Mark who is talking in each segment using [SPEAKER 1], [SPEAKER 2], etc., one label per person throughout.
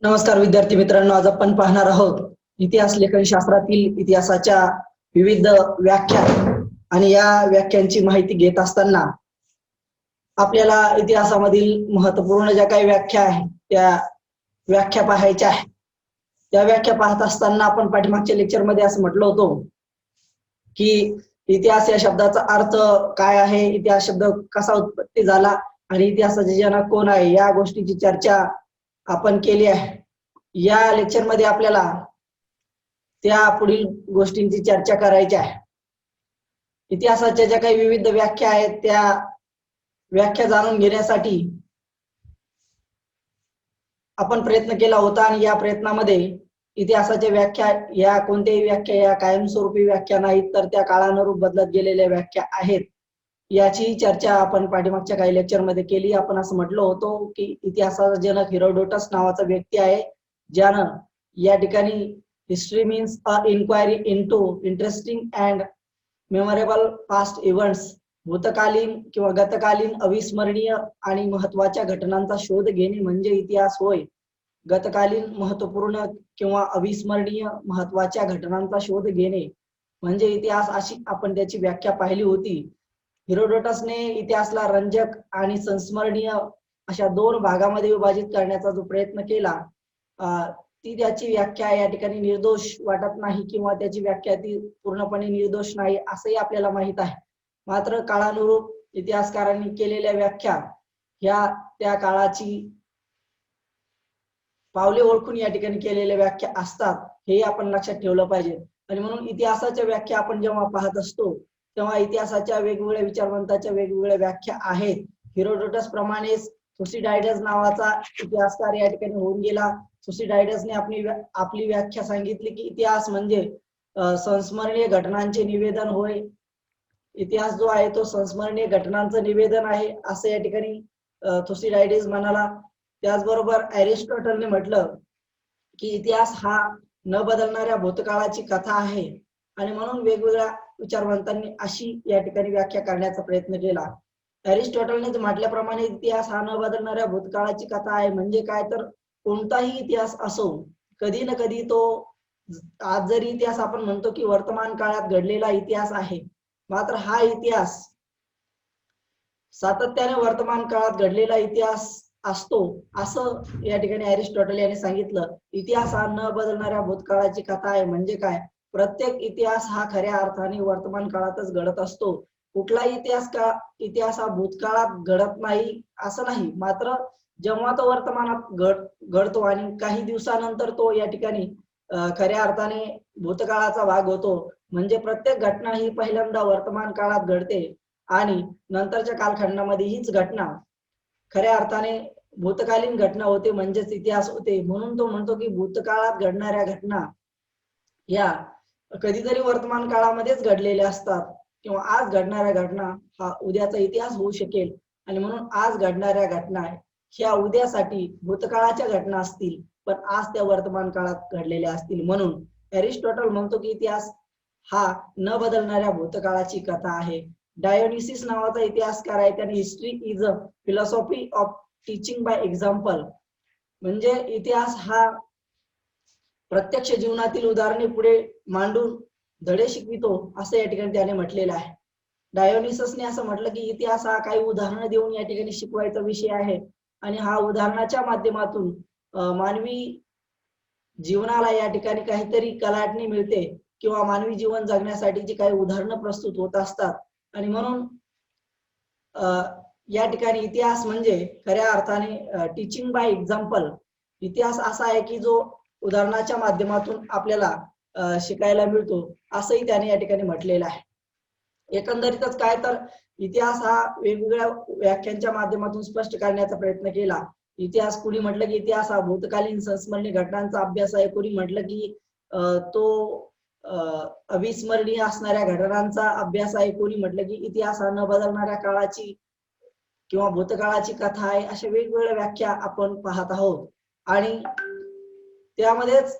[SPEAKER 1] नमस्कार विद्यार्थी मित्रांनो, आज आपण पाहणार आहोत इतिहास लेखन शास्त्रातील इतिहासाच्या विविध व्याख्या आणि या व्याख्यांची माहिती घेत असताना आपल्याला इतिहासामधील महत्त्वपूर्ण ज्या काही व्याख्या आहेत त्या व्याख्या पाहायच्या आहेत. त्या व्याख्या पाहत असताना आपण पाठीमागच्या लेक्चरमध्ये असं म्हटलं होतं की इतिहास या शब्दाचा अर्थ काय आहे, इतिहास शब्द कसा उत्पत्ती झाला आणि इतिहासाचे जनक कोण आहे या गोष्टीची चर्चा आपण केली आहे. या लेक्चर मध्ये आपल्याला त्या पुढील गोष्टींची चर्चा करायची आहे. इतिहासाच्या ज्या काही विविध व्याख्या आहेत त्या व्याख्या जाणून घेण्यासाठी आपण प्रयत्न केला होता आणि या प्रयत्नामध्ये इतिहासाच्या व्याख्या या कोणत्याही व्याख्या या कायमस्वरूपी व्याख्या नाहीत, तर त्या काळानुरूप बदलत गेलेल्या व्याख्या आहेत. याची चर्चा आपण पाठीमागच्या काही लेक्चर मध्ये केली. आपण असं म्हटलं होतं की इतिहासाचा जनक हेरोडोटस नावाचा व्यक्ती आहे, ज्यानं या ठिकाणी history means a inquiry into interesting and memorable past events, भूतकालीन किंवा गतकालीन अविस्मरणीय आणि महत्वाच्या घटनांचा शोध घेणे म्हणजे इतिहास होय. गतकालीन महत्वपूर्ण किंवा अविस्मरणीय महत्वाच्या घटनांचा शोध घेणे म्हणजे इतिहास, अशी आपण त्याची व्याख्या पाहिली होती. हेरोडोटसने इतिहासाला रंजक आणि संस्मरणीय अशा दोन भागामध्ये विभाजित करण्याचा जो प्रयत्न केला, ती त्याची व्याख्या या ठिकाणी निर्दोष वाटत नाही किंवा त्याची व्याख्या ती पूर्णपणे निर्दोष नाही असंही आपल्याला माहित आहे. मात्र काळानुरूप इतिहासकारांनी केलेल्या व्याख्या ह्या त्या काळाची पावले ओळखून या ठिकाणी केलेल्या व्याख्या असतात, हे आपण लक्षात ठेवलं पाहिजे. आणि म्हणून इतिहासाच्या व्याख्या आपण जेव्हा पाहत असतो तेव्हा इतिहासाच्या वेगवेगळ्या विचारवंताच्या वेगवेगळ्या व्याख्या आहेत. हेरोडोटस प्रमाणेच थुसिडायडस नावाचा इतिहासकार या ठिकाणी होऊन गेला. थुसिडायडसने आपली व्याख्या सांगितली की इतिहास म्हणजे संस्मरणीय घटनांचे निवेदन होय. इतिहास जो आहे तो संस्मरणीय घटनांचं निवेदन आहे असं या ठिकाणी थुसिडायडस म्हणाला. त्याचबरोबर अरिस्टॉटलने म्हटलं की इतिहास हा न बदलणाऱ्या भूतकाळाची कथा आहे आणि म्हणून वेगवेगळ्या विचारवंतांनी अशी या ठिकाणी व्याख्या करण्याचा प्रयत्न केला. अरिस्टॉटलने म्हटल्याप्रमाणे इतिहास हा न बदलणाऱ्या भूतकाळाची कथा आहे म्हणजे काय, तर कोणताही इतिहास असो कधी ना कधी तो, आज जरी इतिहास आपण म्हणतो की वर्तमान काळात घडलेला इतिहास आहे, मात्र हा इतिहास सातत्याने वर्तमान काळात घडलेला इतिहास असतो असं या ठिकाणी अरिस्टॉटल यांनी सांगितलं. इतिहास हा न बदलणाऱ्या भूतकाळाची कथा आहे म्हणजे काय, प्रत्येक इतिहास हा खऱ्या अर्थाने वर्तमान काळातच घडत असतो. कुठलाही इतिहास हा भूतकाळात घडत नाही असं नाही, मात्र जेव्हा तो वर्तमानात घडतो आणि काही दिवसानंतर तो या ठिकाणी खऱ्या अर्थाने भूतकाळाचा भाग होतो. म्हणजे प्रत्येक घटना ही पहिल्यांदा वर्तमान काळात घडते आणि नंतरच्या कालखंडामध्ये हीच घटना खऱ्या अर्थाने भूतकालीन घटना होते म्हणजेच इतिहास होते. म्हणून तो म्हणतो की भूतकाळात घडणाऱ्या घटना या कधीतरी वर्तमान काळामध्येच घडलेल्या असतात किंवा आज घडणाऱ्या घटना हा उद्याचा इतिहास होऊ शकेल आणि म्हणून आज घडणाऱ्या घटना ह्या उद्यासाठी भूतकाळाच्या घटना असतील पण आज त्या वर्तमान काळात घडलेल्या असतील. म्हणून अरिस्टॉटल म्हणतो की इतिहास हा न बदलणाऱ्या भूतकाळाची कथा आहे. डायोनिसिस नावाचा इतिहासकार आहे, त्याने history is a philosophy of teaching bye example म्हणजे इतिहास हा प्रत्यक्ष जीवनातील उदाहरणे पुढे मांडून धडे शिकवितो असं या ठिकाणी त्याने म्हटलेलं आहे. डायोनिससने असं म्हटलं की इतिहास हा काही उदाहरणं देऊन या ठिकाणी शिकवायचा विषय आहे आणि हा उदाहरणाच्या माध्यमातून मानवी जीवनाला या ठिकाणी काहीतरी कलाटणी मिळते किंवा मानवी जीवन जगण्यासाठीची काही उदाहरणं प्रस्तुत होत असतात. आणि म्हणून या ठिकाणी इतिहास म्हणजे खऱ्या अर्थाने टीचिंग बाय एक्झाम्पल. इतिहास असा आहे की जो उदाहरणाच्या माध्यमातून आपल्याला शिकायला मिळतो असंही त्याने या ठिकाणी म्हटलेलं आहे. एकंदरीतच काय, तर इतिहास हा वेगवेगळ्या व्याख्यांच्या माध्यमातून स्पष्ट करण्याचा प्रयत्न केला. इतिहास, कुणी म्हटलं की इतिहास हा भूतकालीन संस्मरणीय घटनांचा अभ्यास आहे, कुणी म्हटलं की तो अविस्मरणीय असणाऱ्या घटनांचा अभ्यास आहे, कोणी म्हटलं की इतिहास हा न बदलणाऱ्या काळाची किंवा भूतकाळाची कथा आहे. अशा वेगवेगळ्या व्याख्या आपण पाहत आहोत. आणि त्यामध्येच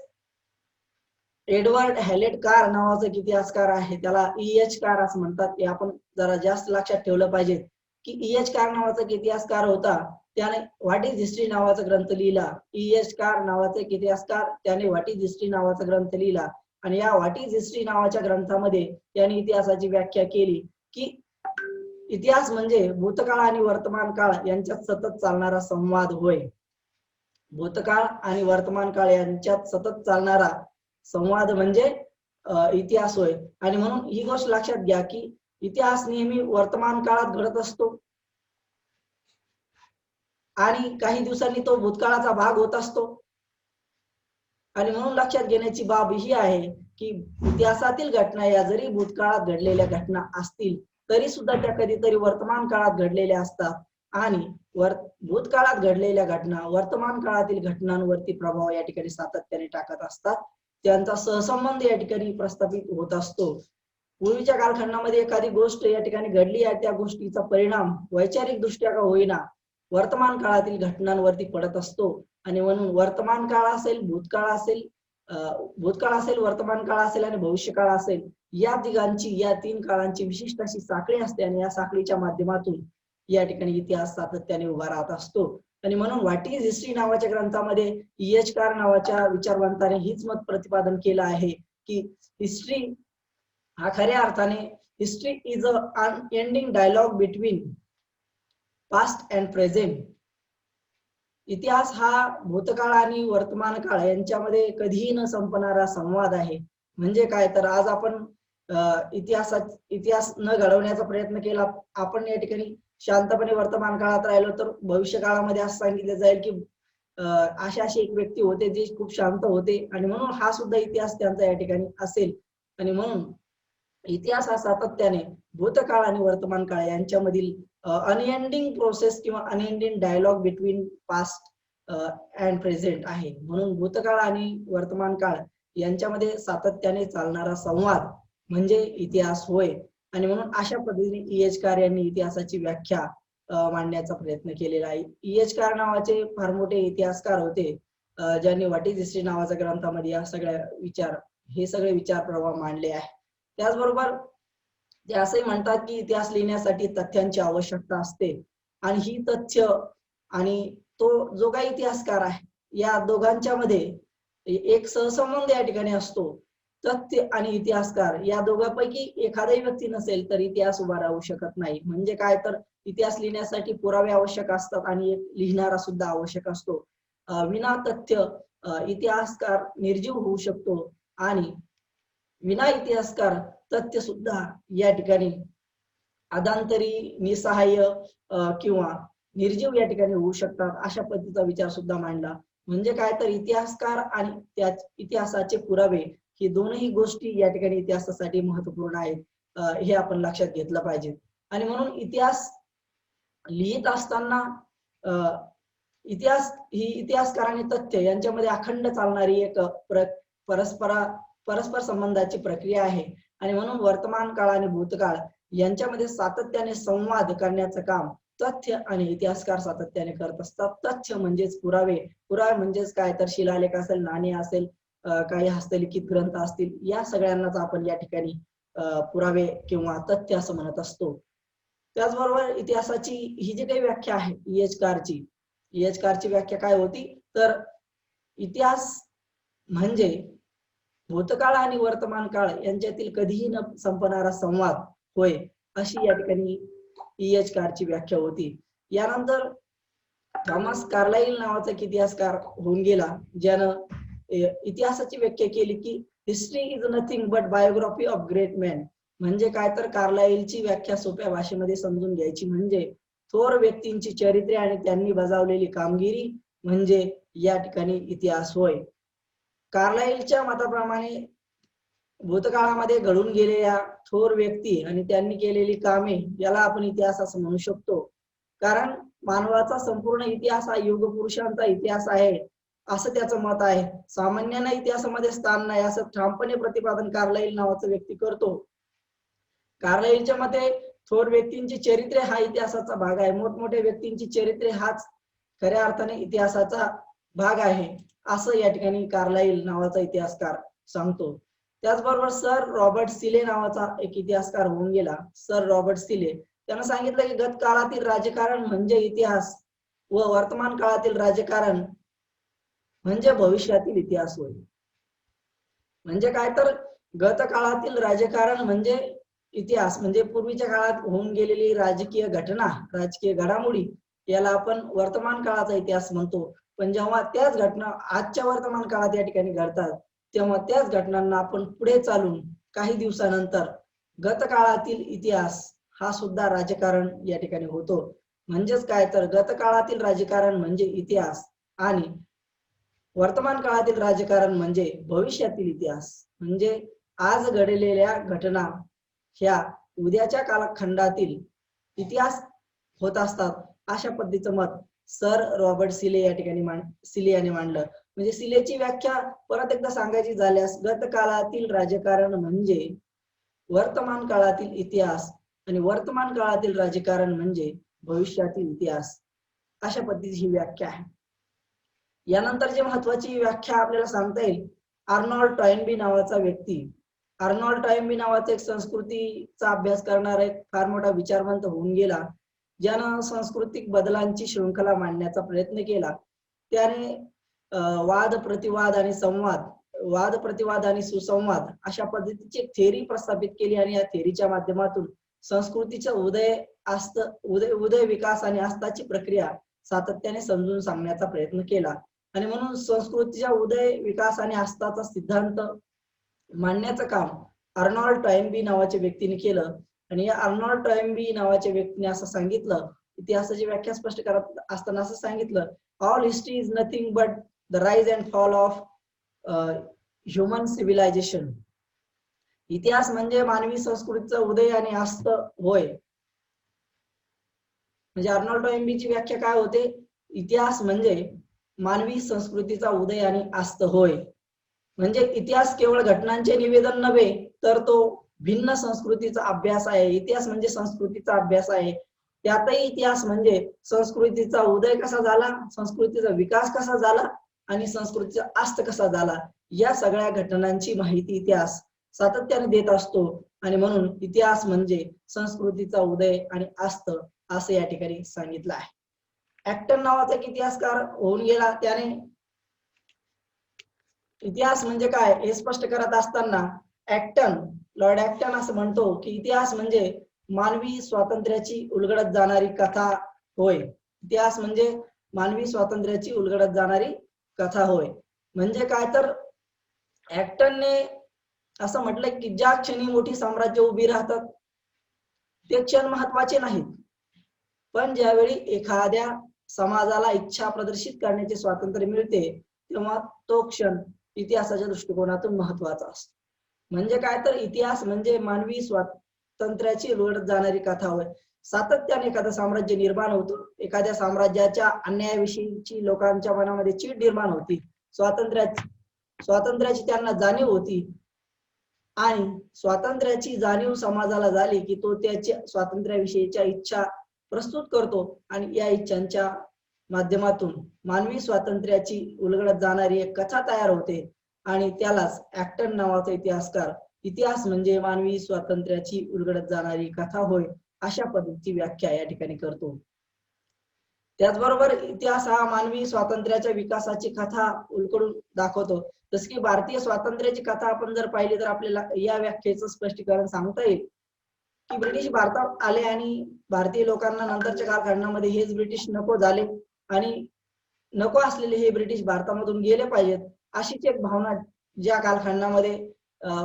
[SPEAKER 1] एडवर्ड हॅलेट कार नावाचा इतिहासकार आहे, त्याला E.H. कार असं म्हणतात. हे आपण जरा जास्त लक्षात ठेवलं पाहिजे की E.H. कार नावाचा इतिहासकार होता. त्याने व्हॉट इज हिस्ट्री नावाचा ग्रंथ लिहिला. E.H. कार नावाचा एक इतिहासकार, त्याने व्हॉट इज हिस्ट्री नावाचा ग्रंथ लिहिला आणि या व्हॉट इज हिस्ट्री नावाच्या ग्रंथामध्ये त्याने इतिहासाची व्याख्या केली की इतिहास म्हणजे भूतकाळ आणि वर्तमान काळ यांच्यात सतत चालणारा संवाद होय. भूतकाळ आणि वर्तमान काळ यांच्यात सतत चालणारा संवाद म्हणजे इतिहास होय. आणि म्हणून ही गोष्ट लक्षात घ्या की इतिहास नेहमी वर्तमान काळात घडत असतो आणि काही दिवसांनी तो भूतकाळाचा भाग होत असतो. आणि म्हणून लक्षात घेण्याची बाब ही आहे की इतिहासातील घटना या जरी भूतकाळात घडलेल्या घटना असतील तरी सुद्धा त्या कधीतरी वर्तमान काळात घडलेल्या असतात आणि भूतकाळात घडलेल्या घटना वर्तमान काळातील घटनांवरती प्रभाव या ठिकाणी सातत्याने टाकत असतात. त्यांचा सहसंबंध या ठिकाणी प्रस्थापित होत असतो. पूर्वीच्या कालखंडामध्ये एखादी गोष्ट या ठिकाणी घडली आहे, त्या गोष्टीचा परिणाम वैचारिक दृष्ट्या का होईना वर्तमान काळातील घटनांवरती पडत असतो. आणि म्हणून वर्तमान काळ असेल, भूतकाळ असेल, वर्तमान काळ असेल आणि भविष्यकाळ असेल, या तिघांची या तीन काळांची विशिष्ट अशी साखळी असते आणि या साखळीच्या माध्यमातून या ठिकाणी इतिहास सातत्याने उभा राहत असतो. आणि म्हणून व्हॉट इज हिस्ट्री नावाच्या ग्रंथामध्ये E.H. कार नावाच्या विचारवंताने हीच मत प्रतिपादन केलं आहे की हिस्ट्री हा खऱ्या अर्थाने history is a unending dialogue between past and present. इतिहास हा भूतकाळ आणि वर्तमान काळ यांच्यामध्ये कधीही न संपणारा संवाद आहे. म्हणजे काय तर आज आपण इतिहास न घडवण्याचा प्रयत्न केला, आपण या ठिकाणी शांतपणे वर्तमान काळात राहिलो तर भविष्य काळामध्ये असं सांगितलं जाईल की असे एक व्यक्ती होते जे खूप शांत होते आणि म्हणून हा सुद्धा इतिहास त्यांचा या ठिकाणी असेल. आणि म्हणून इतिहास हा सातत्याने भूतकाळ आणि वर्तमान काळ यांच्यामधील अनएंडिंग प्रोसेस किंवा unending dialogue between past and present आहे. म्हणून भूतकाळ आणि वर्तमान काळ यांच्यामध्ये सातत्याने चालणारा संवाद म्हणजे इतिहास होय. आणि म्हणून अशा पद्धतीने E.H. कार यांनी इतिहासाची व्याख्या मांडण्याचा प्रयत्न केलेला आहे. E.H. कार नावाचे फार मोठे इतिहासकार होते ज्यांनी व्हॉट इज हिस्ट्री नावाच्या ग्रंथामध्ये हे सगळे विचार प्रवाह मांडले आहे. त्याचबरोबर ते असंही म्हणतात की इतिहास लिहिण्यासाठी तथ्यांची आवश्यकता असते आणि ही तथ्य आणि तो जो काही इतिहासकार आहे या दोघांच्या मध्ये एक सहसंबंध या ठिकाणी असतो. तथ्य आणि इतिहासकार या दोघांपैकी एखादाही व्यक्ती नसेल तर इतिहास उभा राहू शकत नाही. म्हणजे काय तर इतिहास लिहिण्यासाठी पुरावे आवश्यक असतात आणि एक लिहिणारा सुद्धा आवश्यक असतो. विना तथ्य इतिहासकार निर्जीव होऊ शकतो आणि विना इतिहासकार तथ्य सुद्धा या ठिकाणी अधांतरी, निसहाय्य किंवा निर्जीव या ठिकाणी होऊ शकतात. अशा पद्धतीचा विचार सुद्धा मांडला. म्हणजे काय तर इतिहासकार आणि त्या इतिहासाचे पुरावे ही दोनही गोष्टी या ठिकाणी इतिहासासाठी महत्वपूर्ण आहेत. हे आपण लक्षात घेतलं पाहिजे. आणि म्हणून इतिहास लिहित असताना इतिहासकार आणि तथ्य यांच्यामध्ये अखंड चालणारी एक परस्पर संबंधाची प्रक्रिया आहे. आणि म्हणून वर्तमान काळ आणि भूतकाळ यांच्यामध्ये सातत्याने संवाद करण्याचं काम तथ्य आणि इतिहासकार सातत्याने करत असतात. तथ्य म्हणजेच पुरावे म्हणजेच काय तर शिलालेख असेल, नाणी असेल, काही हस्तलिखित ग्रंथ असतील, या सगळ्यांनाच आपण या ठिकाणी पुरावे किंवा तथ्य असं म्हणत असतो. त्याचबरोबर इतिहासाची ही जी काही व्याख्या आहे E.H. कारची व्याख्या काय होती तर इतिहास म्हणजे भूतकाळ आणि वर्तमान काळ यांच्यातील कधीही न संपणारा संवाद होय, अशी या ठिकाणी E.H. कारची व्याख्या होती. यानंतर थॉमस कार्लाइल नावाचा एक इतिहासकार होऊन गेला ज्यानं इतिहासाची व्याख्या केली की history is nothing but biography of great man. म्हणजे काय तर कार्लाइलची व्याख्या सोप्या भाषेमध्ये समजून घ्यायची म्हणजे थोर व्यक्तींची चरित्रे आणि त्यांनी बजावलेली कामगिरी म्हणजे या ठिकाणी इतिहास होय. कार्लाइलच्या मताप्रमाणे भूतकाळामध्ये घडून गेलेल्या थोर व्यक्ती आणि त्यांनी केलेली कामे याला आपण इतिहास असं म्हणू शकतो. कारण मानवाचा संपूर्ण इतिहास हा युग पुरुषांचा इतिहास आहे असं त्याचं मत आहे. सामान्यांना इतिहासामध्ये स्थान नाही असं ठामपणे प्रतिपादन कार्लाइल नावाचा व्यक्ती करतो. कार्लाइलच्या मते थोर व्यक्तींची चरित्रे हा इतिहासाचा भाग आहे. मोठमोठ्या व्यक्तींची चरित्रे हाच खऱ्या अर्थाने इतिहासाचा भाग आहे असं या ठिकाणी कार्लाइल नावाचा इतिहासकार सांगतो. त्याचबरोबर सर रॉबर्ट सिले नावाचा एक इतिहासकार होऊन गेला. सर रॉबर्ट सिले त्यानं सांगितलं की गत काळातील राजकारण म्हणजे इतिहास व वर्तमान काळातील राजकारण म्हणजे भविष्यातील इतिहास होय. म्हणजे काय तर गत काळातील राजकारण म्हणजे इतिहास, म्हणजे पूर्वीच्या काळात होऊन गेलेली राजकीय घटना, राजकीय घडामोडी याला आपण वर्तमान काळाचा इतिहास म्हणतो. पण जेव्हा त्याच घटना आजच्या वर्तमान काळात या ठिकाणी घडतात, तेव्हा त्याच घटनांना आपण पुढे चालून काही दिवसानंतर गत काळातील इतिहास हा सुद्धा राजकारण या ठिकाणी होतो. म्हणजेच काय तर गत काळातील राजकारण म्हणजे इतिहास आणि वर्तमान काळातील राजकारण म्हणजे भविष्यातील इतिहास. म्हणजे आज घडलेल्या घटना ह्या उद्याच्या कालखंडातील इतिहास होत असतात, अशा पद्धतीचं मत सर रॉबर्ट सिले या ठिकाणी सिले यांनी मांडलं. म्हणजे सिलेची व्याख्या परत एकदा सांगायची झाल्यास गत काळातील राजकारण म्हणजे वर्तमान काळातील इतिहास आणि वर्तमान काळातील राजकारण म्हणजे भविष्यातील इतिहास, अशा पद्धतीची ही व्याख्या आहे. यानंतर जे महत्वाची व्याख्या आपल्याला सांगता येईल, आर्नॉल्ड टॉयनबी नावाचा व्यक्ती, आर्नॉल्ड टॉयनबी नावाचा एक संस्कृतीचा अभ्यास करणारा एक फार मोठा विचारवंत होऊन गेला, ज्यानं सांस्कृतिक बदलांची शृंखला मांडण्याचा प्रयत्न केला. त्याने वाद प्रतिवाद आणि संवाद, वाद प्रतिवाद आणि सुसंवाद अशा पद्धतीची एक थेअरी प्रस्थापित केली आणि या थेअरीच्या माध्यमातून संस्कृतीचा उदय विकास आणि अस्ताची प्रक्रिया सातत्याने समजून सांगण्याचा प्रयत्न केला. आणि म्हणून संस्कृतीच्या उदय विकास आणि अस्ताचा सिद्धांत मांडण्याचं काम आर्नॉल्ड टॉयनबी नावाच्या व्यक्तीने केलं. आणि या आर्नॉल्ड टॉयनबी नावाच्या व्यक्तीने असं सांगितलं, इतिहासाची व्याख्या स्पष्ट करत असताना असं सांगितलं, all history is nothing but the rise and fall of human civilisation. इतिहास म्हणजे मानवी संस्कृतीचा उदय आणि अस्त होय. म्हणजे आर्नॉल्ड टॉयनबीची व्याख्या काय होते, इतिहास म्हणजे मानवी संस्कृतीचा उदय आणि अस्त होय. म्हणजे इतिहास केवळ घटनांचे निवेदन नव्हे, तर तो भिन्न संस्कृतीचा अभ्यास आहे. इतिहास म्हणजे संस्कृतीचा अभ्यास आहे. त्यातही इतिहास म्हणजे संस्कृतीचा उदय कसा झाला, संस्कृतीचा विकास कसा झाला आणि संस्कृतीचा अस्त कसा झाला, या सगळ्या घटनांची माहिती इतिहास सातत्याने देत असतो. आणि म्हणून इतिहास म्हणजे संस्कृतीचा उदय आणि अस्त असं या ठिकाणी सांगितलं आहे. ऍक्टन नावाचा एक इतिहासकार होऊन गेला, त्याने इतिहास म्हणजे काय हे स्पष्ट करत असताना लॉर्ड ऍक्टन असं म्हणतो की इतिहास म्हणजे मानवी स्वातंत्र्याची उलगडत जाणारी कथा होय. इतिहास म्हणजे मानवी स्वातंत्र्याची उलगडत जाणारी कथा होय. म्हणजे काय तर ऍक्टनने असं म्हटलंय की ज्या क्षणी मोठी साम्राज्य उभी राहतात ते क्षण महत्वाचे नाहीत, पण ज्यावेळी एखाद्या समाजाला इच्छा प्रदर्शित करण्याचे स्वातंत्र्य मिळते तेव्हा तो क्षण इतिहासाच्या दृष्टिकोनातून महत्वाचा असतो. म्हणजे काय तर इतिहास म्हणजे मानवी स्वातंत्र्याची उलगडत जाणारी कथा होय. सातत्याने एखादं साम्राज्य निर्माण होतं, एखाद्या साम्राज्याच्या अन्यायाविषयीची लोकांच्या मनामध्ये चीड निर्माण होती, स्वातंत्र्याची त्यांना जाणीव होती आणि स्वातंत्र्याची जाणीव समाजाला झाली की तो त्याच्या स्वातंत्र्याविषयीच्या इच्छा प्रस्तुत करतो आणि या इच्छांच्या माध्यमातून मानवी स्वातंत्र्याची उलगडत जाणारी एक कथा तयार होते. आणि त्यालाच ऍक्टन नावाचा इतिहासकार इतिहास म्हणजे मानवी स्वातंत्र्याची उलगडत जाणारी कथा होय अशा पद्धतीची व्याख्या या ठिकाणी करतो. त्याचबरोबर इतिहास हा मानवी स्वातंत्र्याच्या विकासाची कथा उलगडून दाखवतो. जस की भारतीय स्वातंत्र्याची कथा आपण जर पाहिली तर आपल्याला या व्याख्येचं स्पष्टीकरण सांगता येईल की ब्रिटिश भारतात आले आणि भारतीय लोकांना नंतरच्या कालखंडामध्ये हेच ब्रिटिश नको झाले आणि नको असलेले हे ब्रिटिश भारतामधून गेले पाहिजेत, अशीच एक भावना ज्या कालखंडामध्ये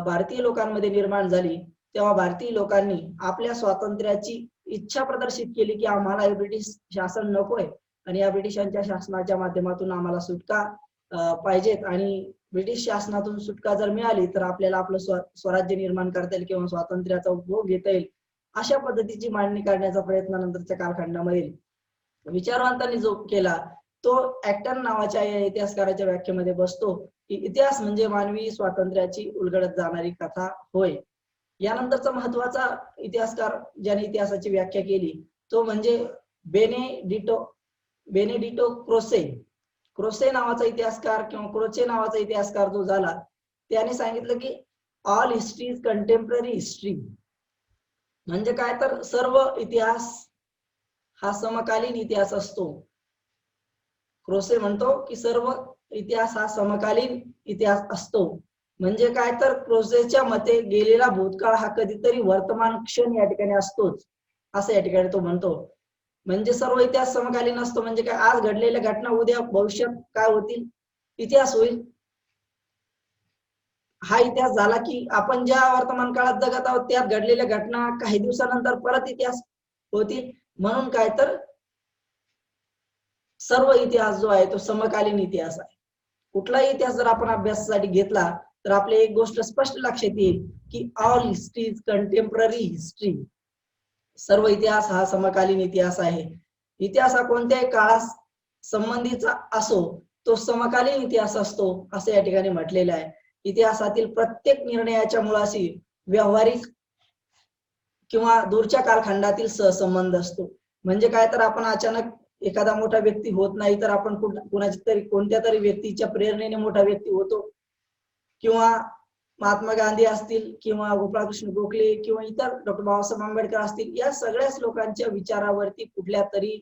[SPEAKER 1] भारतीय लोकांमध्ये निर्माण झाली, तेव्हा भारतीय लोकांनी आपल्या स्वातंत्र्याची इच्छा प्रदर्शित केली की आम्हाला हे ब्रिटिश शासन नकोय आणि या ब्रिटिशांच्या शासनाच्या माध्यमातून आम्हाला सुटका पाहिजेत आणि ब्रिटिश शासनातून सुटका जर मिळाली तर आपल्याला आपलं स्वराज्य निर्माण करता येईल किंवा स्वातंत्र्याचा उपभोग घेता येईल, अशा पद्धतीची मांडणी करण्याचा प्रयत्न नंतरच्या कालखंडामध्ये विचारवंतांनी जो केला तो ऍक्टन नावाच्या या इतिहासकाराच्या व्याख्येमध्ये बसतो की इतिहास म्हणजे मानवी स्वातंत्र्याची उलगडत जाणारी कथा होय. यानंतरचा महत्वाचा इतिहासकार ज्याने इतिहासाची व्याख्या केली तो म्हणजे बेनेडिटो क्रोसे नावाचा इतिहासकार किंवा क्रोचे नावाचा इतिहासकार जो झाला, त्याने सांगितलं की all history is contemporary history. म्हणजे काय तर सर्व इतिहास हा समकालीन इतिहास असतो. क्रोसे म्हणतो की सर्व इतिहास हा समकालीन इतिहास असतो. म्हणजे काय तर क्रोसेच्या मते गेलेला भूतकाळ हा कधीतरी वर्तमान क्षण या ठिकाणी असतोच, असं या ठिकाणी तो म्हणतो. म्हणजे सर्व इतिहास समकालीन असतो म्हणजे काय, आज घडलेल्या घटना उद्या भविष्यात काय होतील, इतिहास होईल. हा इतिहास झाला की आपण ज्या वर्तमान काळात जगत आहोत त्यात घडलेल्या घटना काही दिवसानंतर परत इतिहास होतील. म्हणून काय तर सर्व इतिहास जो आहे तो समकालीन इतिहास आहे. कुठलाही इतिहास जर आपण अभ्यासासाठी घेतला तर आपले एक गोष्ट स्पष्ट लक्षात येईल की all history is contemporary history. सर्व इतिहास हा समकालीन इतिहास आहे. इतिहास हा कोणत्याही काळास संबंधीचा असो तो समकालीन इतिहास असतो असे या ठिकाणी म्हटलेले आहे. इतिहासातील प्रत्येक निर्णयाच्या मुळाशी व्यावहारिक किंवा दूरच्या कालखंडातील सहसंबंध असतो. म्हणजे काय तर आपण अचानक एखादा मोठा व्यक्ती होत नाही तर आपण कुणाची तरी कोणत्या तरी व्यक्तीच्या प्रेरणेने मोठा व्यक्ती होतो. किंवा महात्मा गांधी असतील किंवा गोपाळकृष्ण गोखले किंवा इतर डॉक्टर बाबासाहेब आंबेडकर असतील, या सगळ्याच लोकांच्या विचारावरती कुठल्या तरी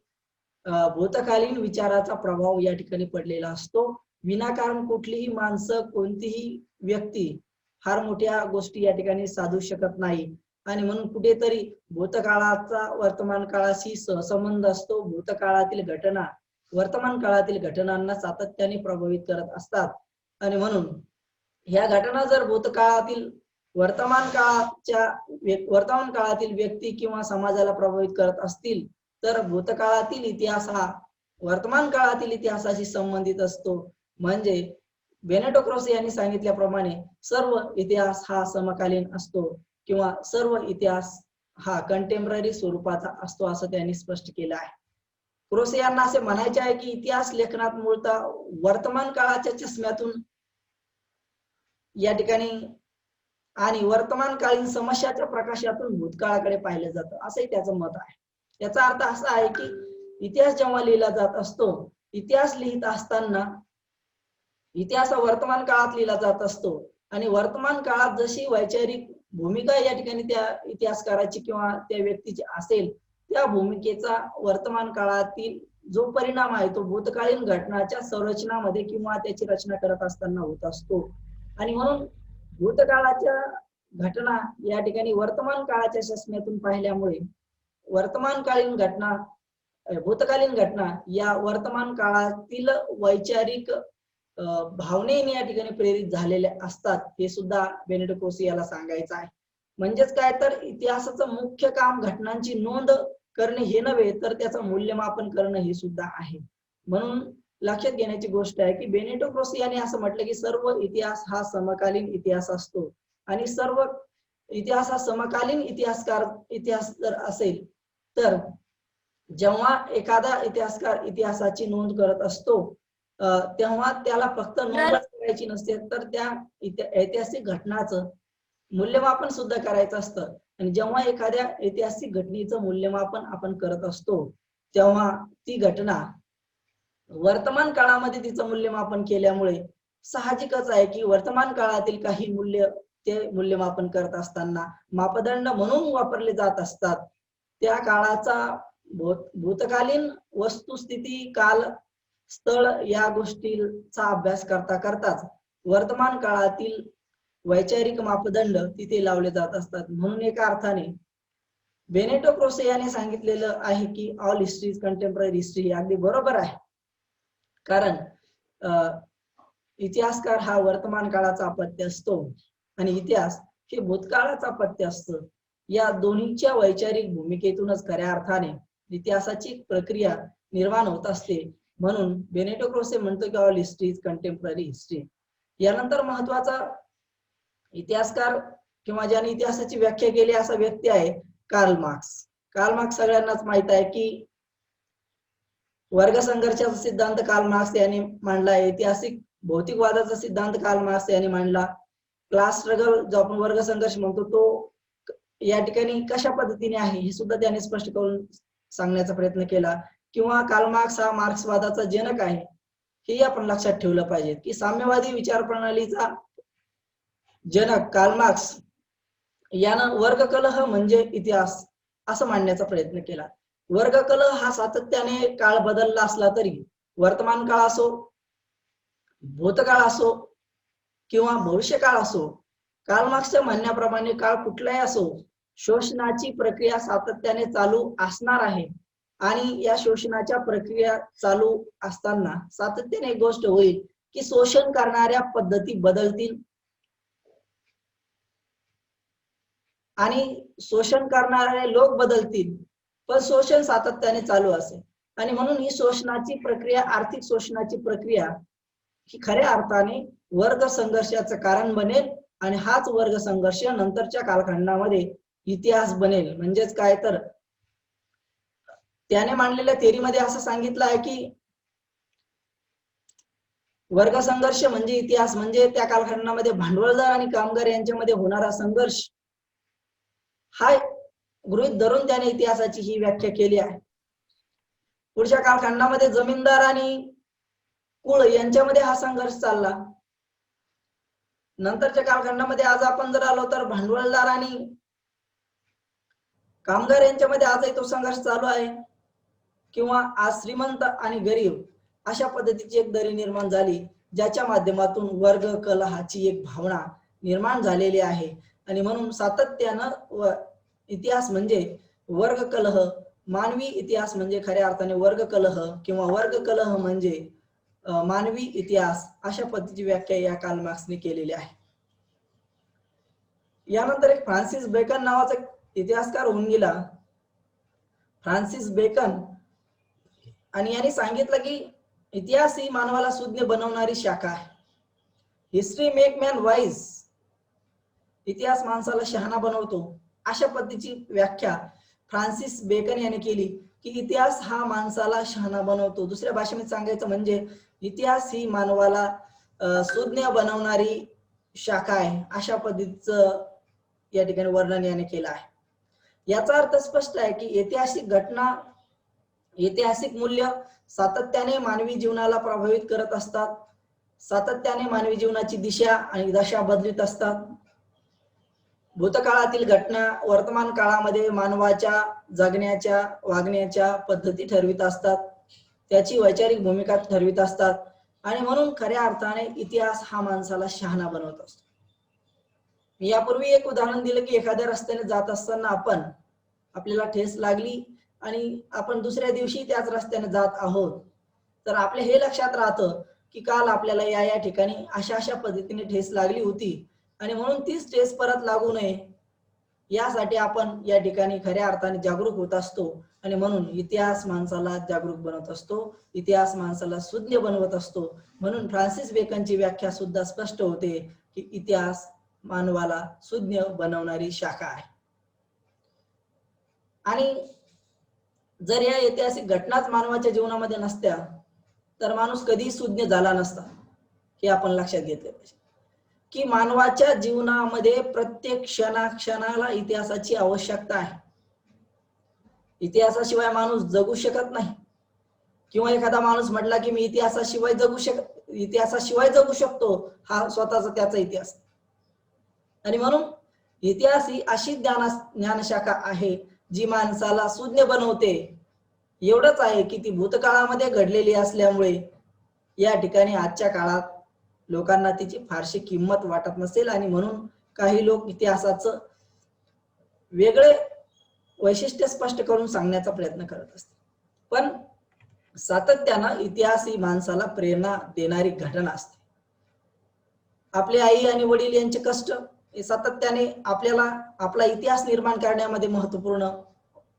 [SPEAKER 1] भूतकालीन विचाराचा प्रभाव या ठिकाणी पडलेला असतो. विनाकारण कुठलीही माणसं कोणतीही व्यक्ती फार मोठ्या गोष्टी या ठिकाणी साधू शकत नाही. आणि म्हणून कुठेतरी भूतकाळाचा वर्तमान काळाशी सहसंबंध असतो. भूतकाळातील घटना वर्तमान काळातील घटनांना सातत्याने प्रभावित करत असतात. आणि म्हणून ह्या घटना जर भूतकाळातील वर्तमान काळातील व्यक्ती किंवा समाजाला प्रभावित करत असतील तर भूतकाळातील इतिहास हा वर्तमान काळातील इतिहासाशी संबंधित असतो. म्हणजे बेनेटो क्रोसे यांनी सांगितल्याप्रमाणे सर्व इतिहास हा समकालीन असतो किंवा सर्व इतिहास हा कंटेम्पररी स्वरूपाचा असतो असं त्यांनी स्पष्ट केलं आहे. क्रोसे यांना असे म्हणायचे आहे की इतिहास लेखनात मूळतः वर्तमान काळाच्या चष्म्यातून या ठिकाणी आणि वर्तमान कालीन समस्याच्या प्रकाशातून भूतकाळाकडे पाहिलं जातं असंही त्याचं मत आहे. याचा अर्थ असा आहे की इतिहास जेव्हा लिहिला जात असतो, इतिहास लिहित असताना इतिहास वर्तमान काळात लिहिला जात असतो आणि वर्तमान काळात जशी वैचारिक भूमिका या ठिकाणी त्या इतिहासकाराची किंवा त्या व्यक्तीची असेल, त्या भूमिकेचा वर्तमान काळातील जो परिणाम आहे तो भूतकालीन घटनाच्या संरचनामध्ये किंवा त्याची रचना करत असताना होत असतो. आणि म्हणून भूतकाळाच्या घटना या ठिकाणी वर्तमान काळाच्या चष्म्यातून पाहिल्यामुळे वर्तमानकालीन घटना भूतकालीन घटना या वर्तमान काळातील वैचारिक भावनेने या ठिकाणी प्रेरित झालेल्या असतात, हे सुद्धा बेनेटो क्रोसे याला सांगायचं आहे. म्हणजेच काय तर इतिहासाचं मुख्य काम घटनांची नोंद करणे हे नव्हे तर त्याचं मूल्यमापन करणं हे सुद्धा आहे. म्हणून लक्षात घेण्याची गोष्ट आहे की बेनेटो क्रोसे यांनी असं म्हटलं की सर्व इतिहास हा समकालीन इतिहास असतो आणि सर्व इतिहास हा समकालीन इतिहास जर असेल तर जेव्हा एखादा इतिहासकार इतिहासाची नोंद करत असतो तेव्हा त्याला फक्त नोंदच करायची नसते तर त्या ऐतिहासिक घटनाचं मूल्यमापन सुद्धा करायचं असतं. आणि जेव्हा एखाद्या ऐतिहासिक घटनेचं मूल्यमापन आपण करत असतो तेव्हा ती घटना वर्तमान काळामध्ये तिचं मूल्यमापन केल्यामुळे साहजिकच आहे की वर्तमान काळातील काही मूल्य ते मूल्यमापन करत असताना मापदंड म्हणून वापरले जात असतात. त्या काळाचा भूतकालीन वस्तुस्थिती काल स्थळ या गोष्टीचा अभ्यास करता करताच वर्तमान काळातील वैचारिक मापदंड तिथे लावले जात असतात. म्हणून एका अर्थाने बेनेटो क्रोसे याने सांगितलेलं आहे की all history is contemporary history, अगदी बरोबर आहे. कारण इतिहासकार हा वर्तमान काळाचा अपत्य असतो आणि इतिहास हे भूतकाळाचा अपत्य असतो. या दोन्हीच्या वैचारिक भूमिकेतूनच खऱ्या अर्थाने इतिहासाची प्रक्रिया निर्माण होत असते. म्हणून बेनेटो क्रोसे म्हणतो की all history is contemporary history. यानंतर महत्वाचा इतिहासकार किंवा ज्याने इतिहासाची व्याख्या केली असा व्यक्ती आहे कार्ल मार्क्स. कार्ल मार्क्स सगळ्यांनाच माहित आहे की वर्ग संघर्षाचा सिद्धांत कार्ल मार्क्स यांनी मांडला. ऐतिहासिक भौतिकवादाचा सिद्धांत कार्ल मार्क्स यांनी मांडला. क्लास स्ट्रगल जो आपण वर्ग संघर्ष म्हणतो तो या ठिकाणी कशा पद्धतीने आहे हे सुद्धा त्याने स्पष्ट करून सांगण्याचा प्रयत्न केला. किंवा कार्ल मार्क्स हा मार्क्सवादाचा जनक आहे हे आपण लक्षात ठेवलं पाहिजे की साम्यवादी विचार प्रणालीचा जनक कार्ल मार्क्स यानं वर्गकलह म्हणजे इतिहास असं मांडण्याचा प्रयत्न केला. वर्गकलह हा सातत्याने काळ बदलला असला तरी वर्तमान काळ असो, भूतकाळ असो किंवा भविष्यकाळ असो, कार्ल मार्क्सच्या म्हणण्याप्रमाणे काळ कुठलाही असो, शोषणाची प्रक्रिया सातत्याने चालू असणार आहे आणि या शोषणाच्या प्रक्रिया चालू असताना सातत्याने एक गोष्ट होईल की शोषण करणाऱ्या पद्धती बदलतील आणि शोषण करणारे लोक बदलतील, पण शोषण सातत्याने चालू असेल. आणि म्हणून ही शोषणाची प्रक्रिया, आर्थिक शोषणाची प्रक्रिया ही खऱ्या अर्थाने वर्ग संघर्षाचं कारण बनेल आणि हाच वर्ग संघर्ष नंतरच्या कालखंडामध्ये इतिहास बनेल. म्हणजेच काय तर त्याने मांडलेल्या थेअरीमध्ये असं सांगितलं आहे की वर्ग संघर्ष म्हणजे इतिहास, म्हणजे त्या कालखंडामध्ये भांडवलदार आणि कामगार यांच्यामध्ये होणारा संघर्ष हा गृहीत धरून त्याने इतिहासाची ही व्याख्या केली आहे. पुढच्या कालखंडामध्ये जमीनदार आणि कुळ यांच्यामध्ये हा संघर्ष चालला. नंतरच्या कालखंडामध्ये आज आपण जर आलो तर भांडवलदार आणि कामगार यांच्यामध्ये आजही तो संघर्ष चालू आहे. किंवा आज श्रीमंत आणि गरीब अशा पद्धतीची एक दरी निर्माण झाली, ज्याच्या माध्यमातून वर्ग कलहाची एक भावना निर्माण झालेली आहे. आणि म्हणून सातत्यानं इतिहास म्हणजे वर्ग कलह, मानवी इतिहास म्हणजे खऱ्या अर्थाने वर्ग कलह किंवा वर्ग कलह म्हणजे मानवी इतिहास, अशा पद्धतीची व्याख्या या कार्ल मार्क्सने केलेली आहे. यानंतर एक फ्रान्सिस बेकन नावाचा इतिहासकार होऊन गेला, फ्रान्सिस बेकन, आणि यांनी सांगितलं की इतिहास ही मानवाला सुज्ञ बनवणारी शाखा आहे. हिस्ट्री मेक मॅन वाईज, इतिहास माणसाला शहाणा बनवतो, अशा पद्धतीची व्याख्या फ्रान्सिस बेकन यांनी केली की इतिहास हा माणसाला शहाणा बनवतो. दुसऱ्या भाषेमध्ये सांगायचं म्हणजे इतिहास ही मानवाला सुज्ञ बनवणारी शाखा आहे, अशा पद्धतीचं या ठिकाणी वर्णन याने केलं आहे. याचा अर्थ स्पष्ट आहे की ऐतिहासिक घटना, ऐतिहासिक मूल्य सातत्याने मानवी जीवनाला प्रभावित करत असतात, सातत्याने मानवी जीवनाची दिशा आणि दशा बदलत असतात. भूतकाळातील घटना वर्तमान काळामध्ये मानवाच्या जगण्याच्या, वागण्याच्या पद्धती ठरवित असतात, त्याची वैचारिक भूमिका ठरवित असतात. आणि म्हणून खऱ्या अर्थाने इतिहास हा माणसाला शहाणा बनवत असतो. मी यापूर्वी एक उदाहरण दिलं की एखाद्या रस्त्याने जात असताना आपल्याला ठेस लागली आणि आपण दुसऱ्या दिवशी त्याच रस्त्याने जात आहोत, तर आपल्या हे लक्षात राहतं की काल आपल्याला या ठिकाणी अशा पद्धतीने ठेस लागली होती आणि म्हणून तीच ठेस परत लागू नये यासाठी आपण या ठिकाणी खऱ्या अर्थाने जागरूक होत असतो. आणि म्हणून इतिहास माणसाला जागरूक बनवत असतो, इतिहास माणसाला सुज्ञ बनवत असतो. म्हणून फ्रान्सिस बेकनची व्याख्या सुद्धा स्पष्ट होते की इतिहास मानवाला सुज्ञ बनवणारी शाखा आहे. आणि जर या ऐतिहासिक घटनाच मानवाच्या जीवनामध्ये नसत्या तर माणूस कधीही सुज्ञ झाला नसता, हे आपण लक्षात घेतले पाहिजे की मानवाच्या जीवनामध्ये प्रत्येक क्षणाला इतिहासाची आवश्यकता आहे. इतिहासाशिवाय माणूस जगू शकत नाही. किंवा एखादा माणूस म्हटला की मी इतिहासाशिवाय जगू शकतो, हा स्वतःचा त्याचा इतिहास. आणि म्हणून इतिहास ही अशी ज्ञानशाखा आहे जी माणसाला सुज्ञ बनवते. एवढंच आहे की ती भूतकाळामध्ये घडलेली असल्यामुळे या ठिकाणी आजच्या काळात लोकांना तिची फारशी किंमत वाटत नसेल आणि म्हणून काही लोक इतिहासाचं वेगळे वैशिष्ट्य स्पष्ट करून सांगण्याचा प्रयत्न करत असतात. पण सातत्यानं इतिहास ही माणसाला प्रेरणा देणारी घटना असते. आपले आई आणि वडील यांचे कष्ट हे सातत्याने आपल्याला आपला इतिहास निर्माण करण्यामध्ये महत्वपूर्ण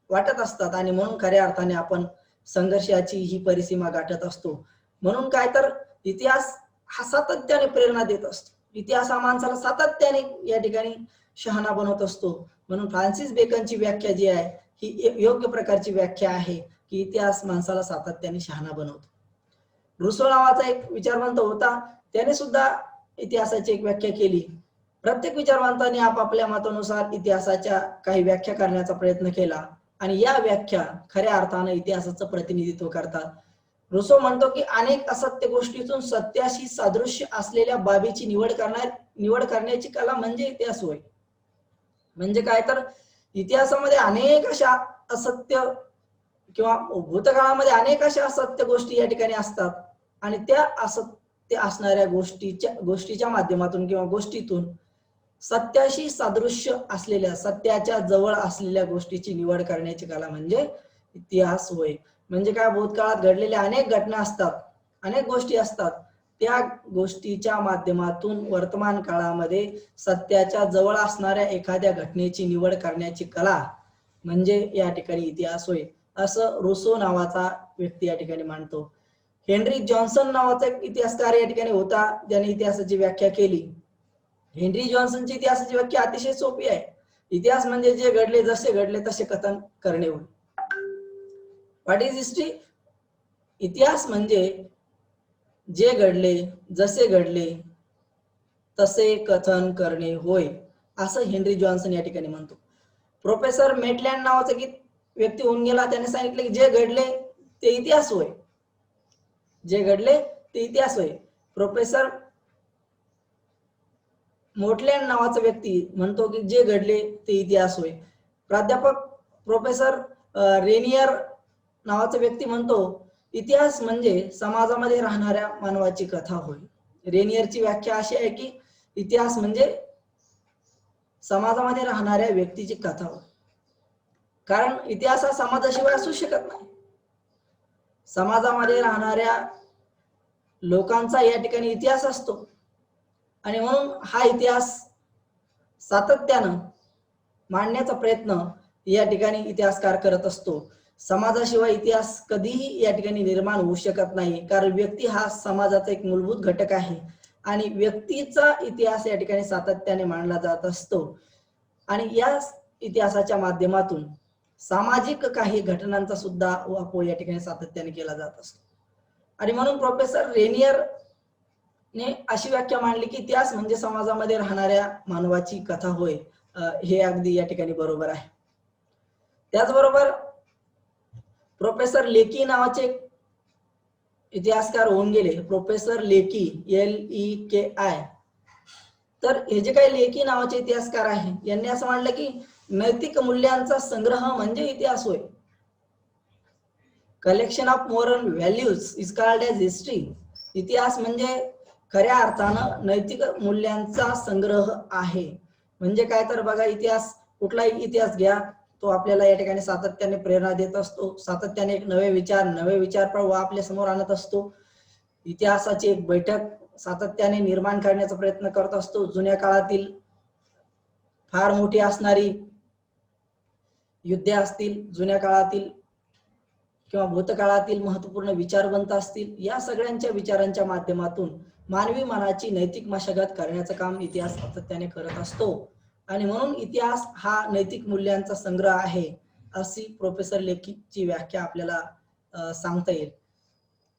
[SPEAKER 1] वाटत असतात आणि म्हणून खऱ्या अर्थाने आपण संघर्षाची ही परिसीमा गाठत असतो. म्हणून काय तर इतिहास हा सातत्याने प्रेरणा देत असतो. इतिहास हा माणसाला सातत्याने या ठिकाणी शहाणा बनवत असतो. म्हणून फ्रान्सिस बेकनची व्याख्या जी आहे ही योग्य प्रकारची व्याख्या आहे की इतिहास माणसाला सातत्याने शहाणा बनवतो. रुसो नावाचा एक विचारवंत होता, त्याने सुद्धा इतिहासाची एक व्याख्या केली. प्रत्येक विचारवंतांनी आपापल्या मतानुसार इतिहासाच्या काही व्याख्या करण्याचा प्रयत्न केला आणि या व्याख्या खऱ्या अर्थाने इतिहासाचं प्रतिनिधित्व करतात. रुसो म्हणतो की अनेक असत्य गोष्टीतून सत्याशी सादृश्य असलेल्या बाबीची निवड करण्याची कला म्हणजे इतिहास होय. म्हणजे काय तर इतिहासामध्ये अनेक अशा असत्य किंवा भूतकाळामध्ये अनेक अशा असत्य गोष्टी या ठिकाणी असतात आणि त्या असत्य असणाऱ्या गोष्टीच्या माध्यमातून किंवा गोष्टीतून सत्याशी सादृश्य असलेल्या, सत्याच्या जवळ असलेल्या गोष्टीची निवड करण्याची कला म्हणजे इतिहास होय. म्हणजे काय, भूतकाळात घडलेल्या अनेक घटना असतात, अनेक गोष्टी असतात, त्या गोष्टीच्या माध्यमातून वर्तमान काळामध्ये सत्याच्या जवळ असणाऱ्या एखाद्या घटनेची निवड करण्याची कला म्हणजे या ठिकाणी इतिहास होय, असं रुसो नावाचा व्यक्ती या ठिकाणी मांडतो. हेनरी जॉन्सन नावाचा एक इतिहासकार या ठिकाणी होता, ज्याने इतिहासाची व्याख्या केली. हेनरी जॉन्सनची इतिहासाची व्याख्या अतिशय सोपी आहे. इतिहास म्हणजे जे घडले, जसे घडले तसे कथन करणे होय. What is history? इतिहास म्हणजे जे घडले, जसे घडले तसे कथन करणे होय, असं हेनरी जॉन्सन या ठिकाणी म्हणतो. प्रोफेसर मेटलँड नावाचा व्यक्ती होऊन गेला, त्याने सांगितले की जे घडले ते इतिहास होय, जे घडले ते इतिहास होय. प्रोफेसर मोटलँड नावाचा व्यक्ती म्हणतो की जे घडले ते इतिहास होय. प्राध्यापक प्रोफेसर रेनियर नावाचा व्यक्ती म्हणतो इतिहास म्हणजे समाजामध्ये राहणाऱ्या मानवाची कथा होय. रेनियरची व्याख्या अशी आहे की इतिहास म्हणजे समाजामध्ये राहणाऱ्या व्यक्तीची कथा होय. कारण इतिहास हा समाजाशिवाय असू शकत नाही. समाजामध्ये राहणाऱ्या लोकांचा या ठिकाणी इतिहास असतो आणि म्हणून हा इतिहास सातत्यानं मांडण्याचा प्रयत्न या ठिकाणी इतिहासकार करत असतो. समाजाशिवाय इतिहास कधीही या ठिकाणी निर्माण होऊ शकत नाही, कारण व्यक्ती हा समाजाचा एक मूलभूत घटक आहे आणि व्यक्तीचा इतिहास या ठिकाणी सातत्याने मांडला जात असतो आणि या इतिहासाच्या माध्यमातून सामाजिक काही घटनांचा सुद्धा वापर या ठिकाणी सातत्याने केला जात असतो. आणि म्हणून प्रोफेसर रेनियर ने अशी व्याख्या मांडली की इतिहास म्हणजे समाजामध्ये राहणाऱ्या मानवाची कथा होय. हे अगदी या ठिकाणी बरोबर आहे. त्याचबरोबर प्रोफेसर लेकी नावाचे इतिहासकार होऊन गेले, प्रोफेसर लेकी, LEKI. तर हे जे काही लेकी नावाचे इतिहासकार आहे, यांनी असं मांडलं की नैतिक मूल्यांचा संग्रह म्हणजे इतिहास होय. Collection of moral values is called as history. इतिहास म्हणजे खऱ्या अर्थानं नैतिक मूल्यांचा संग्रह आहे. म्हणजे काय, तर बघा, इतिहास, कुठलाही इतिहास घ्या, तो आपल्याला या ठिकाणी सातत्याने प्रेरणा देत असतो, सातत्याने एक नवे विचार प्रवाह आपल्या समोर आणत असतो. इतिहासाची एक बैठक सातत्याने निर्माण करण्याचा प्रयत्न करत असतो. जुन्या काळातील फार मोठी असणारी युद्धे असतील, जुन्या काळातील किंवा भूतकाळातील महत्वपूर्ण विचारवंत असतील, या सगळ्यांच्या विचारांच्या माध्यमातून मानवी मनाची नैतिक मशागत करण्याचं काम इतिहास सातत्याने करत असतो आणि म्हणून इतिहास हा नैतिक मूल्यांचा संग्रह आहे, अशी प्रोफेसर लेकीची व्याख्या आपल्याला सांगता येईल.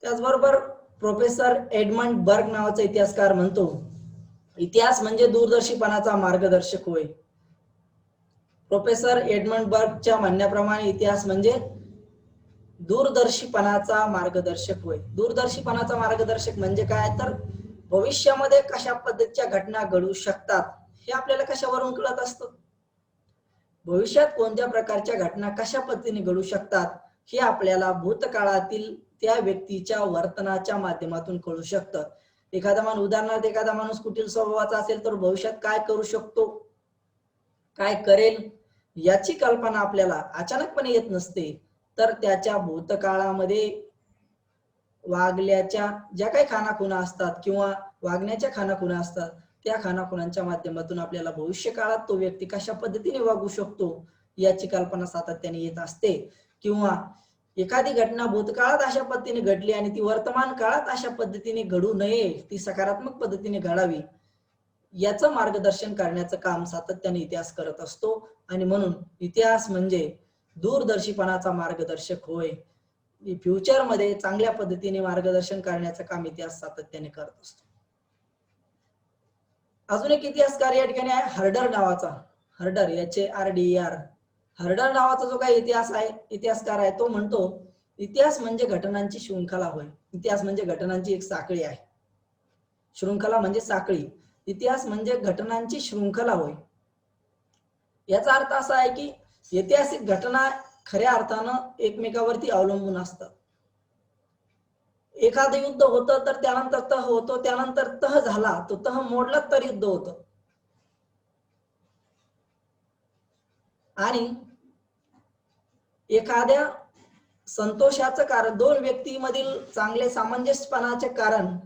[SPEAKER 1] त्याचबरोबर प्रोफेसर एडमंड बर्ग नावाचा इतिहासकार म्हणतो इतिहास म्हणजे दूरदर्शीपणाचा मार्गदर्शक होय. प्रोफेसर एडमंड बर्गच्या म्हणण्याप्रमाणे इतिहास म्हणजे दूरदर्शीपणाचा मार्गदर्शक होय. दूरदर्शीपणाचा मार्गदर्शक म्हणजे काय, तर भविष्यामध्ये कशा पद्धतीच्या घटना घडू शकतात हे आपल्याला कशावरून कळत असतं. भविष्यात कोणत्या प्रकारच्या घटना कशा पद्धतीने घडू शकतात हे आपल्याला भूतकाळातील त्या व्यक्तीच्या वर्तनाच्या माध्यमातून कळू शकतं. उदाहरणार्थ एखादा माणूस कुटील स्वभावाचा असेल तर भविष्यात काय करू शकतो, काय करेल, याची कल्पना आपल्याला अचानकपणे येत नसते, तर त्याच्या भूतकाळामध्ये वागल्याच्या ज्या काही खानाखुणा असतात किंवा वागण्याच्या खानाखुणा असतात, त्या खानाखुणांच्या माध्यमातून आपल्याला भविष्य काळात तो व्यक्ती कशा पद्धतीने वागू शकतो याची कल्पना सातत्याने येत असते. किंवा एखादी घटना भूतकाळात अशा पद्धतीने घडली आणि ती वर्तमान काळात अशा पद्धतीने घडू नये, ती सकारात्मक पद्धतीने घडावी, याचं मार्गदर्शन करण्याचं काम सातत्याने इतिहास करत असतो आणि म्हणून इतिहास म्हणजे दूरदर्शीपणाचा मार्गदर्शक होय. फ्युचर मध्ये चांगल्या पद्धतीने मार्गदर्शन करण्याचं काम इतिहास सातत्याने करत असतो. अजून एक इतिहासकार या ठिकाणी आहे हर्डर नावाचा, हर्डर, HARDER. हर्डर नावाचा जो काही इतिहासकार आहे, तो म्हणतो इतिहास म्हणजे घटनांची शृंखला होय. इतिहास म्हणजे घटनांची एक साखळी आहे. शृंखला म्हणजे साखळी, इतिहास म्हणजे घटनांची शृंखला होय. याचा अर्थ असा आहे की ऐतिहासिक घटना खऱ्या अर्थानं एकमेकावरती अवलंबून असतात. एखादं युद्ध होतं तर त्यानंतर तह होतो, त्यानंतर तह झाला, तो तह मोडला तर युद्ध होतं. आणि एखाद्या संतोषाचं कारण, दोन व्यक्तीमधील चांगले सामंजस्यपणाचे कारण,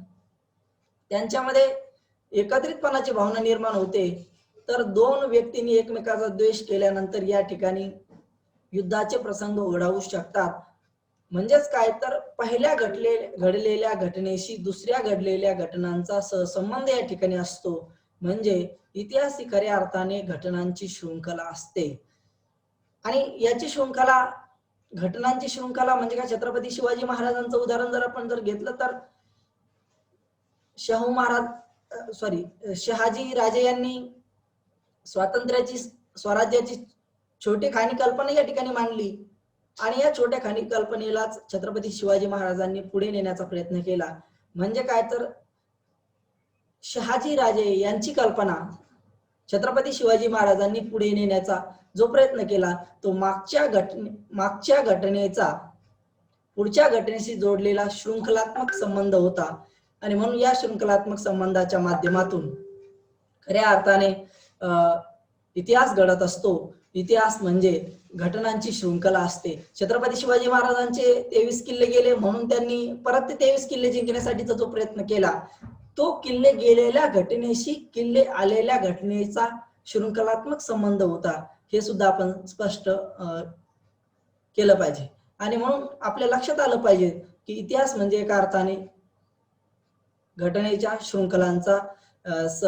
[SPEAKER 1] त्यांच्यामध्ये एकत्रितपणाची भावना निर्माण होते. तर दोन व्यक्तींनी एकमेकाचा द्वेष केल्यानंतर या ठिकाणी युद्धाचे प्रसंग ओढावू शकतात. म्हणजेच काय, तर पहिल्या घडलेल्या घटनेशी दुसऱ्या घडलेल्या घटनांचा सहसंबंध या ठिकाणी असतो. म्हणजे इतिहास ही खऱ्या अर्थाने घटनांची शृंखला असते. आणि याची शृंखला, घटनांची शृंखला म्हणजे काय, छत्रपती शिवाजी महाराजांचं उदाहरण जर आपण घेतलं तर शहाजी राजे यांनी स्वातंत्र्याची, स्वराज्याची छोटी खानी कल्पना या ठिकाणी मांडली आणि या छोट्या खानी कल्पनेलाच छत्रपती शिवाजी महाराजांनी पुढे नेण्याचा प्रयत्न केला. म्हणजे काय, तर शहाजी राजे यांची कल्पना छत्रपती शिवाजी महाराजांनी पुढे नेण्याचा जो प्रयत्न केला तो मागच्या घटनेचा पुढच्या घटनेशी जोडलेला शृंखलात्मक संबंध होता. आणि म्हणून या शृंखलात्मक संबंधाच्या माध्यमातून खऱ्या अर्थाने इतिहास घडत असतो. इतिहास म्हणजे घटनांची शृंखला असते. छत्रपती शिवाजी महाराजांचे 23 किल्ले गेले म्हणून त्यांनी परत ते 23 किल्ले जिंकण्यासाठीचा जो प्रयत्न केला, तो किल्ले गेलेल्या घटनेशी किल्ले आलेल्या घटनेचा शृंखलात्मक संबंध होता. हे सुद्धा आपण स्पष्ट केलं पाहिजे. आणि म्हणून आपल्या लक्षात आलं पाहिजे की इतिहास म्हणजे एका अर्थाने घटनेच्या शृंखलांचा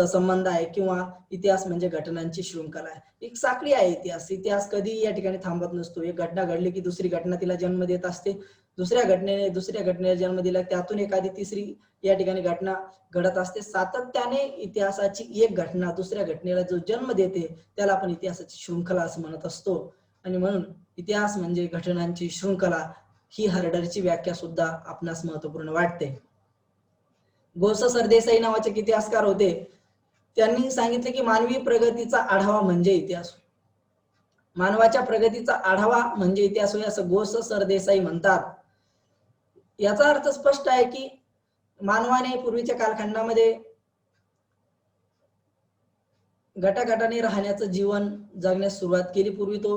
[SPEAKER 1] संबंध आहे, किंवा इतिहास म्हणजे घटनांची शृंखला आहे. एक साखळी आहे इतिहास कधी या ठिकाणी थांबत नसतो. एक घटना घडली की दुसरी घटना तिला जन्म देत असते, दुसऱ्या घटनेला जन्म दिला, त्यातून एखादी तिसरी या ठिकाणी घटना घडत असते. सातत्याने इतिहासाची एक घटना दुसऱ्या घटनेला जो जन्म देते त्याला आपण इतिहासाची शृंखला असं म्हणत असतो. आणि म्हणून इतिहास म्हणजे घटनांची शृंखला ही हर्डरची व्याख्या सुद्धा आपणास महत्वपूर्ण वाटते. गो. स. सरदेसाई नावाचे इतिहासकार होते. त्यांनी सांगितले की मानवी प्रगतीचा आढावा म्हणजे इतिहास. मानवाच्या प्रगतीचा आढावा म्हणजे इतिहास होय असं गो. स. सरदेसाई म्हणतात. याचा अर्थ स्पष्ट आहे की मानवाने पूर्वीच्या कालखंडामध्ये गटागटाने राहण्याचं जीवन जगण्यास सुरुवात केली. पूर्वी तो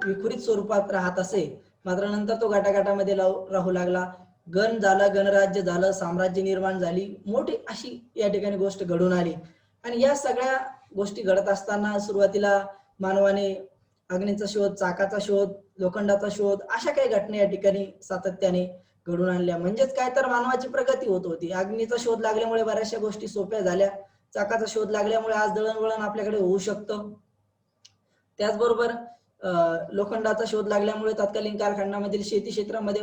[SPEAKER 1] विखुरित स्वरूपात राहत असे, मात्र नंतर तो गटागटामध्ये राहू लागला. गण झालं, गणराज्य झालं, साम्राज्य निर्माण झाली, मोठी अशी या ठिकाणी गोष्ट घडून आली. आणि या सगळ्या गोष्टी घडत असताना सुरुवातीला मानवाने अग्नीचा शोध, चाकाचा शोध, लोखंडाचा शोध अशा काही घटना या ठिकाणी सातत्याने घडून आणल्या. म्हणजेच काय, तर मानवाची प्रगती होत होती. अग्नीचा शोध लागल्यामुळे बऱ्याचशा गोष्टी सोप्या झाल्या. चाकाचा शोध लागल्यामुळे आज दळणवळण आपल्याकडे होऊ शकतं. त्याचबरोबर लोखंडाचा शोध लागल्यामुळे तत्कालीन कालखंडामधील शेती क्षेत्रामध्ये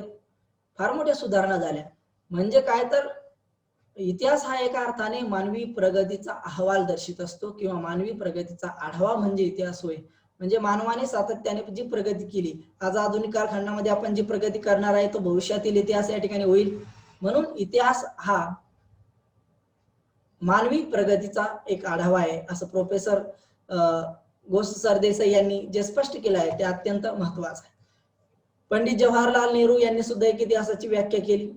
[SPEAKER 1] फार मोठ्या सुधारणा झाल्या. म्हणजे काय, तर इतिहास हा एका अर्थाने मानवी प्रगतीचा अहवाल दर्शित असतो, किंवा मानवी प्रगतीचा आढावा म्हणजे इतिहास होय. म्हणजे मानवाने सातत्याने जी प्रगती केली, आज आधुनिक कालखंडामध्ये आपण जी प्रगती करणार आहे तो भविष्यातील इतिहास या ठिकाणी होईल. म्हणून इतिहास हा मानवी प्रगतीचा एक आढावा आहे असं प्रोफेसर गो. स. सरदेसाई यांनी जे स्पष्ट केलं आहे ते अत्यंत महत्वाचं आहे. पंडित जवाहरलाल नेहरू यांनी सुद्धा एक इतिहासाची व्याख्या केली.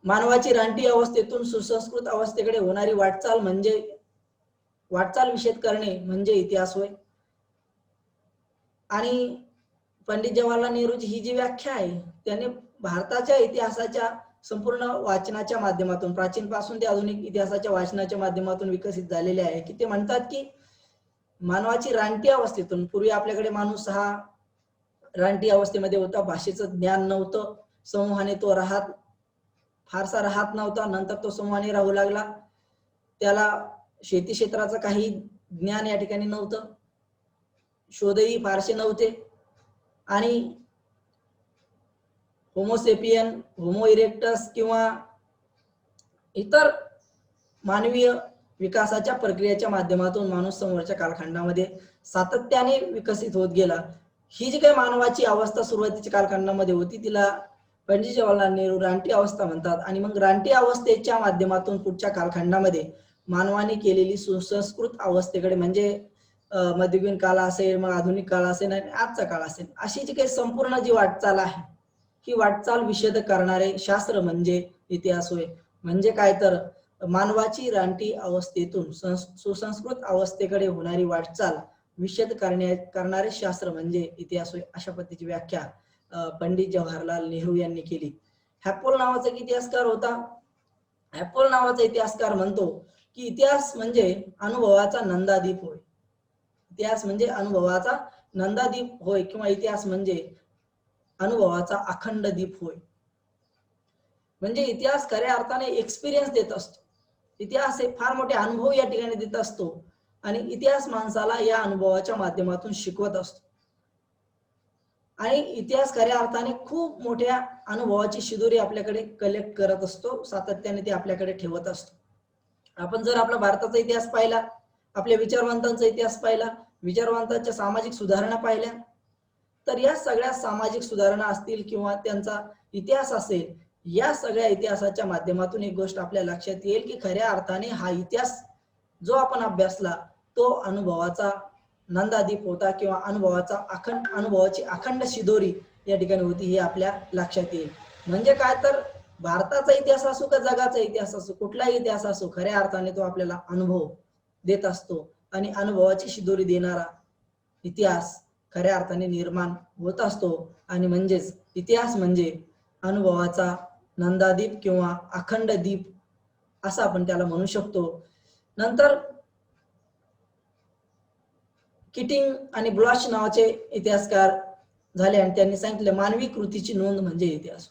[SPEAKER 1] मानवाची रानटी अवस्थेतून सुसंस्कृत अवस्थेकडे होणारी वाटचाल विषद करणे म्हणजे इतिहास होय. आणि पंडित जवाहरलाल नेहरूची ही जी व्याख्या आहे त्याने भारताच्या इतिहासाच्या संपूर्ण वाचनाच्या माध्यमातून, प्राचीन पासून ते आधुनिक इतिहासाच्या वाचनाच्या माध्यमातून विकसित झालेले आहे. की ते म्हणतात की मानवाची रानटी अवस्थेतून, पूर्वी आपल्याकडे माणूस हा रानटी अवस्थेमध्ये होता, भाषेचं ज्ञान नव्हतं, समूहाने तो फारसा राहत नव्हता. नंतर तो समूहाने राहू लागला, त्याला शेती क्षेत्राचं काही ज्ञान या ठिकाणी नव्हतं, शोधही फारसे नव्हते. आणि होमोसेपियन, होमो इरेक्टस किंवा इतर मानवीय विकासाच्या प्रक्रियेच्या माध्यमातून माणूस समोरच्या कालखंडामध्ये सातत्याने विकसित होत गेला. ही जी काही मानवाची अवस्था सुरुवातीच्या कालखंडामध्ये होती तिला पंडित जवाहरलाल नेहरू रानटी अवस्था म्हणतात. आणि मग रानटी अवस्थेच्या माध्यमातून पुढच्या कालखंडामध्ये मानवाने केलेली सुसंस्कृत अवस्थेकडे, म्हणजे मध्ययुगीन काळ असेल, मग आधुनिक काळ असेल आणि आजचा काळ असेल, अशी जी काही संपूर्ण जी वाटचाल आहे, ही वाटचाल विशद करणारे शास्त्र म्हणजे इतिहास होय. म्हणजे काय तर मानवाची रानटी अवस्थेतून सुसंस्कृत अवस्थेकडे होणारी वाटचाल विशद करणारे शास्त्र म्हणजे इतिहास होय. अशा पद्धतीची व्याख्या पंडित जवाहरलाल नेहरू यांनी केली. हॅपोल नावाचा एक इतिहासकार होता. हॅपोल नावाचा इतिहासकार म्हणतो की इतिहास म्हणजे अनुभवाचा नंदादीप होय. इतिहास म्हणजे अनुभवाचा नंदादीप होय किंवा इतिहास म्हणजे अनुभवाचा अखंड दीप होय. म्हणजे इतिहास खऱ्या अर्थाने एक्सपिरियन्स देत असतो. इतिहास हे फार मोठे अनुभव या ठिकाणी देत असतो आणि इतिहास माणसाला या अनुभवाच्या माध्यमातून शिकवत असतो. आणि इतिहास खऱ्या अर्थाने खूप मोठ्या अनुभवाची शिदोरी आपल्याकडे कलेक्ट करत असतो, सातत्याने ते आपल्याकडे ठेवत असतो. आपण जर आपला भारताचा इतिहास पाहिला, आपल्या विचारवंतांचा इतिहास पाहिला, विचारवंतांच्या सामाजिक सुधारणा पाहिल्या, तर या सगळ्या सामाजिक सुधारणा असतील किंवा त्यांचा इतिहास असेल, या सगळ्या इतिहासाच्या माध्यमातून एक गोष्ट आपल्या लक्षात येईल की खऱ्या अर्थाने हा इतिहास जो आपण अभ्यासला तो अनुभवाचा नंदादीप होता किंवा अनुभवाची अखंड शिदोरी या ठिकाणी होती, हे आपल्या लक्षात येईल. म्हणजे काय तर भारताचा इतिहास असो का जगाचा इतिहास असो, कुठलाही इतिहास असो, खऱ्या अर्थाने तो आपल्याला अनुभव देत असतो आणि अनुभवाची शिदोरी देणारा इतिहास खऱ्या अर्थाने निर्माण होत असतो. आणि म्हणजेच इतिहास म्हणजे अनुभवाचा नंदादीप किंवा अखंड दीप असं आपण त्याला म्हणू शकतो. नंतर किटिंग आणि ब्लॉच नावाचे इतिहासकार झाले आणि त्यांनी सांगितलं मानवी कृतीची नोंद म्हणजे इतिहास.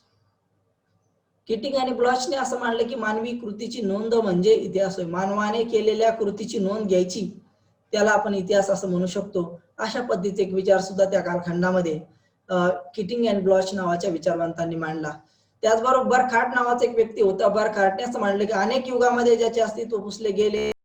[SPEAKER 1] किटिंग आणि ब्लॉचने असं मानलं की मानवी कृतीची नोंद म्हणजे इतिहास होय. मानवाने केलेल्या कृतीची नोंद घ्यायची, त्याला आपण इतिहास असं म्हणू शकतो. अशा पद्धतीचे एक विचार सुद्धा त्या कालखंडामध्ये किटिंग अँड ब्लॉच नावाच्या विचारवंतांनी मांडला. त्याचबरोबर बरखाट नावाचा एक व्यक्ती होता. बरखाटने असं मांडलं की अनेक युगामध्ये ज्याचे अस्तित्व पुसले गेले